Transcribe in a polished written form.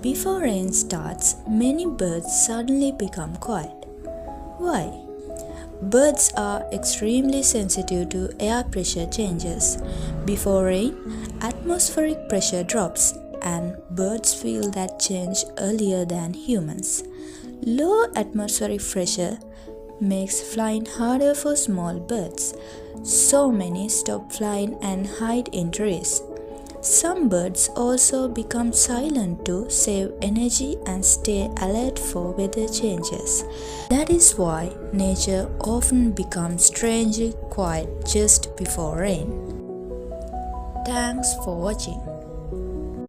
Before rain starts, many birds suddenly become quiet. Why? Birds are extremely sensitive to air pressure changes. Before rain, atmospheric pressure drops, and birds feel that change earlier than humans. Low atmospheric pressure makes flying harder for small birds, so many stop flying and hide in trees. Some birds also become silent to save energy and stay alert for weather changes. That is why nature often becomes strangely quiet just before rain. Thanks for watching.